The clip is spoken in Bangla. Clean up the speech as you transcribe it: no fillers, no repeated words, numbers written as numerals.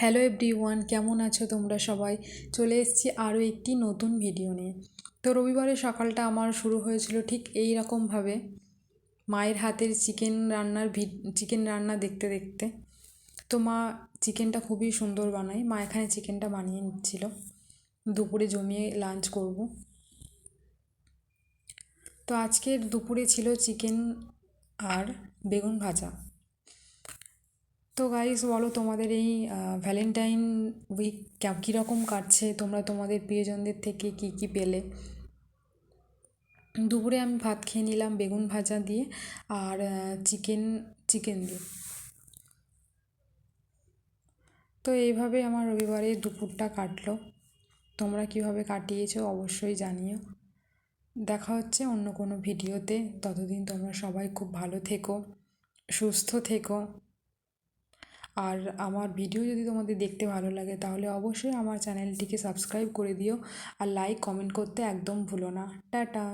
হ্যালো এভরিওয়ান, কেমন আছো তোমরা সবাই? চলে এসেছি আরও একটি নতুন ভিডিও নিয়ে। তো রবিবারের সকালটা আমার শুরু হয়েছিল ঠিক এই রকমভাবে, মায়ের হাতের চিকেন রান্না দেখতে দেখতে। তো মা চিকেনটা খুবই সুন্দর বানায়, মা এখানে চিকেনটা বানিয়ে নিচ্ছিল, দুপুরে জমিয়ে লাঞ্চ করব। তো আজকের দুপুরে ছিল চিকেন আর বেগুন ভাজা। তো গাইস, বলো তোমাদের এই ভ্যালেন্টাইন উইক কীরকম কাটছে? তোমরা তোমাদের প্রিয়জনদের থেকে কি কি পেলে? দুপুরে আমি ভাত খেয়ে নিলাম বেগুন ভাজা দিয়ে আর চিকেন দিয়ে। তো এইভাবে আমার রবিবারে দুপুরটা কাটলো। তোমরা কীভাবে কাটিয়েছো অবশ্যই জানিও। দেখা হচ্ছে অন্য কোনো ভিডিওতে। ততদিন তোমরা সবাই খুব ভালো থেকো, সুস্থ থেকো। আর আমার ভিডিও যদি তোমাদের দেখতে ভালো লাগে তাহলে অবশ্যই আমার চ্যানেলটিকে সাবস্ক্রাইব করে দিও আর লাইক কমেন্ট করতে একদম ভুলো না। টাটা।